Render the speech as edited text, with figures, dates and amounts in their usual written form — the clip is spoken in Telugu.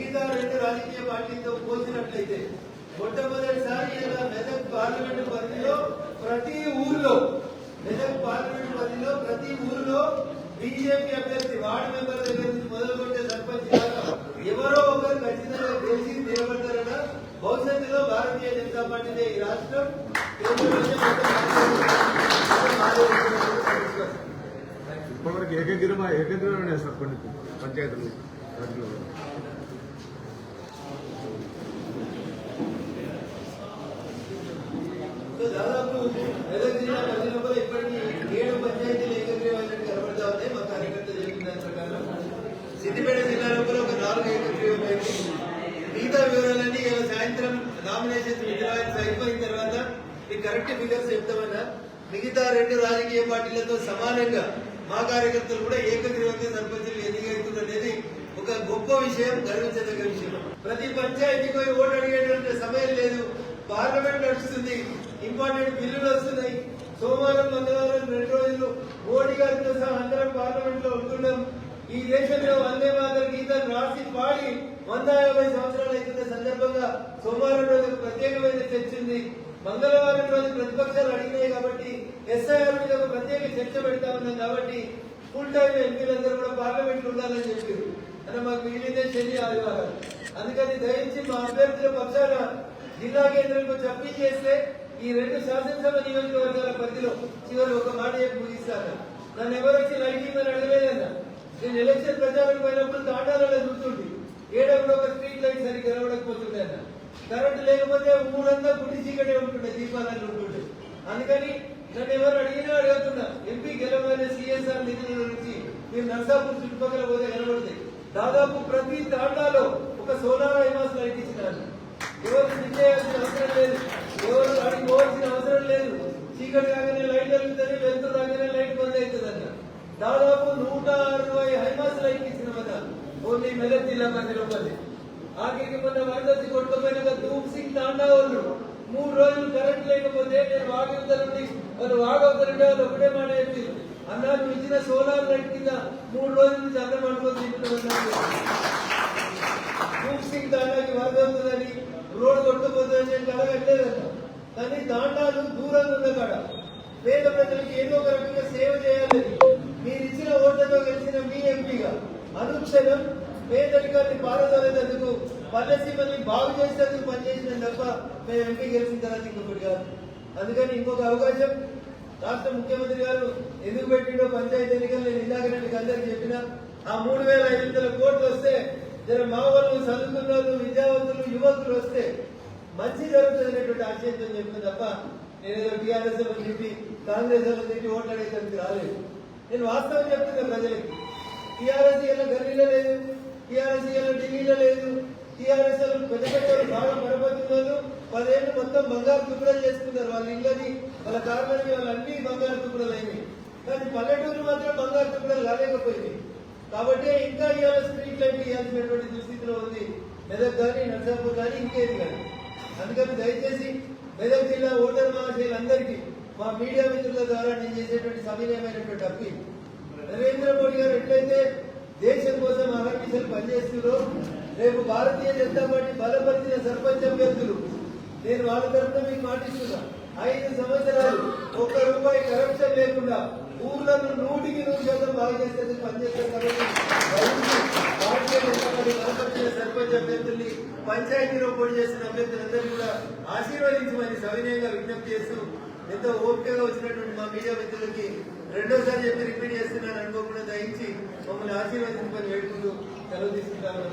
మిగతా రెండు రాజకీయ పార్టీలతో పోల్చినట్లయితే మొట్టమొదటిసారి ఇలా మెదక్ పార్లమెంటు పరిధిలో ప్రతి ఊర్లో బీజేపీ అభ్యర్థి వార్డు మెంబర్ దగ్గర నుంచి మొదలుకొంటే సర్పంచ్ దాకా ఎవరో ఒకరు ఖచ్చితంగా గెలిచి నిలబడతారన్న భవిష్యత్తులో భారతీయ జనతా పార్టీదే ఈ రాష్ట్రం. ఇప్పటివరకు ఏకగ్రీవమే సార్ కొన్ని పంచాయతీలు దాదాపు మెదక్ జిల్లా పరిధిలో ఇప్పటికీ 7 పంచాయతీలు ఏకగ్రీవాలని కనబడతా ఉన్నాయి. మా కార్యకర్తలు చెప్పిన దాని ప్రకారం సిద్దిపేట జిల్లా లోపల ఒక 4 ఏకగ్రీవమైంది. మిగతా వివరాలన్నీ సాయంత్రం నామినేషన్ విత్డ్రాయల్స్ అయిపోయిన తర్వాత మీకు కరెక్ట్ ఫిగర్స్ చెప్తామన్నా. మిగతా రెండు రాజకీయ పార్టీలతో సమానంగా మా కార్యకర్తలు కూడా ఏకగ్రీవంగా సర్పంచులు ఎన్నికవుతుందనేది ఒక గొప్ప విషయం, గర్వించదగ్గ విషయం. ప్రతి పంచాయతీకి ఓటు అడిగేటువంటి సమయం లేదు. పార్లమెంట్ నడుస్తుంది, ఇంపార్టెంట్ బిల్లులు వస్తున్నాయి. సోమవారం మంగళవారం 2 రోజులు మోడీ గారితో సహా అందరం పార్లమెంట్ లో ఉంటున్నాం. ఈ దేశంలో వందే మాతరం గీతాన్ని రాసి పాడి 150 సంవత్సరాలు అవుతున్న సందర్భంగా సోమవారం రోజు ప్రత్యేకమైన చర్చ ఉంది. మంగళవారం రోజు ప్రతిపక్షాలు అడిగినాయి కాబట్టి ఎస్ఐఆర్ మీద ఒక ప్రత్యేక చర్చ పెడతా ఉన్నాం. కాబట్టి ఫుల్ టైం ఎంపీలందరూ కూడా పార్లమెంట్ ఉండాలని చెప్పారు. అంటే మాకు మిగిలిందే శని ఆదివారం. అందుకని దయించి మా అభ్యర్థుల పక్షాన జిల్లా కేంద్రంలో చప్పి చేస్తే ఈ 2 శాసనసభ నియోజకవర్గాల పరిధిలో చివరి ఒక మాట చెప్పి ముగిస్తాను. నన్ను ఎవరు వచ్చి లైటింగ్ అని అడగలేదన్న. నేను ఎలక్షన్ ప్రచారం పోయినప్పుడు తాటాలలో చూస్తుంటే ఏడప్పుడు ఒక స్ట్రీట్ లైట్ సరిగ్గా కనబడకపోతుండే అన్న. కరెంట్ లేకపోతే ఊరంతా గుడి చీకటే ఉంటుండే, దీపాలను ఉంటుండే. అందుకని నన్ను ఎవరు అడిగినా అడుగుతున్నా, ఎంపీ గెలవైన సిఎస్ఆర్ నిధుల నుంచి మీరు నర్సాపూర్ చుట్టుపక్కల పోతే కనబడతాయి. దాదాపు ప్రతి తాండాలో ఒక సోలార్ ఐమాస్ లైట్ ఇచ్చినారు. ఎవరు చేయాల్సిన అవసరం లేదు, ఎవరు అడిగిపోవాల్సిన అవసరం లేదు. చీకటి కాగానే లైట్ వెళ్తుంది, వెళ్తూ రాగానే లైట్ బంద్ అవుతుందన్న. దాదాపు 160 హైమాస్ లైట్ ఇచ్చినామన్న ఓన్లీ మెదక్ జిల్లా పరిధిలో. ఆఖరికి మొన్న వరదొచ్చి కొట్టుకుపోయిన ధూప్ సింగ్ తాండా వాళ్ళు 3 రోజులు కరెంట్ లేకపోతే నేను వాగవతలుండి వాళ్ళు వాగవతలుండే వాళ్ళు ఒకటే మాట చెప్పి అన్నా నువ్వు ఇచ్చిన సోలార్ లైట్ కింద 3 రోజుల నుంచి అన్నం అనుకోని తింటున్నాను. ధూప్ సింగ్ తాండాకి వరదవుతుందని రోడ్డు కొట్టుకుపోతుందని నేను కలగట్లేదన్న. కానీ తాండాలు దూరంగా ఉన్న కాడ పేద ప్రజలకు ఏదో ఒక రకంగా సేవ చేయాలని మీరు ఇచ్చిన ఓట్లతో గెలిచిన మీ ఎంపీగా అనుక్షణం పేదరికాన్ని పారదోలేందుకు పల్లెసీమల్ని బాగు చేసేందుకు పనిచేసిన తప్ప మేము ఎంపీ గెలిచిన తర్వాత ఇంకొకటి కాదు. అందుకని ఇంకొక అవకాశం రాష్ట్ర ముఖ్యమంత్రి గారు ఎందుకు పెట్టిండో పంచాయతీ ఎన్నికలు నేను ఇందాక మీకు అందరికి చెప్పిన ఆ 3,500 కోట్లు వస్తే జర మా వాళ్ళు చదువుకున్న వాళ్ళు, విద్యావంతులు, యువకులు వస్తే మంచి జరుగుతుందనేటువంటి ఆశయంతో చెప్పిన తప్ప నేనేదో టీఆర్ఎస్ లో తిట్టి కాంగ్రెస్ లో తిట్టి ఓట్లాడేదానికి రాలేదు. నేను వాస్తవం చెప్తున్నా ప్రజలకి. టీఆర్ఎస్ ఇలా గల్లీలో లేదు, టీఆర్ఎస్ ఇలా ఢిల్లీలో లేదు. టీఆర్ఎస్ పెద్ద పెద్ద బాగా పరపతున్నారు. 10 ఏళ్ళు మొత్తం బంగారు తుప్పుడలు చేసుకున్నారు. వాళ్ళ ఇళ్ళని, వాళ్ళ కార్లని, వాళ్ళన్నీ బంగారు తుప్పుడలు అయినాయి. కానీ పల్లెటూరు మాత్రం బంగారు తుప్పుడలు కాలేకపోయింది. కాబట్టి ఇంకా ఇవాళ స్ట్రీట్ లైట్ ఇవ్వాల్సినటువంటి దుస్థితిలో ఉంది మెదక్ కానీ, నర్సాపూర్ కానీ, ఇంకేది కానీ. అందుకని దయచేసి మెదక్ జిల్లా ఓటర్ మహాశయులందరికీ మా మీడియా మిత్రుల ద్వారా నేను చేసేటువంటి సవినయమైనటువంటి అప్పీల్, నరేంద్ర మోడీ గారు ఎట్లయితే దేశం కోసం అహర్నిశలు పనిచేస్తున్నారో రేపు భారతీయ జనతా పార్టీ బలపరిచిన సర్పంచ్ అభ్యర్థులు నేను వాళ్ళ తరఫున మీకు మాటిస్తున్నా. 5 సంవత్సరాలు ₹1 కరప్షన్ లేకుండా ఊర్లను 100% బాగా చేసేందుకు పనిచేస్తారు. కాబట్టి భారతీయ జనతా పార్టీ బలపరిచిన సర్పంచ్ అభ్యర్థుల్ని, పంచాయతీలో పోటీ చేసిన అభ్యర్థులందరినీ కూడా ఆశీర్వదించమని సవినయంగా విజ్ఞప్తి చేస్తూ ఎంతో ఓపికగా వచ్చినటువంటి మా మీడియా మిత్రులకి రెండోసారి చెప్పి రిపీట్ చేస్తున్నాను అనుకోకుండా దయించి మమ్మల్ని ఆశీర్వదించమని వేడుకుంటూ సెలవు తీసుకుంటాను.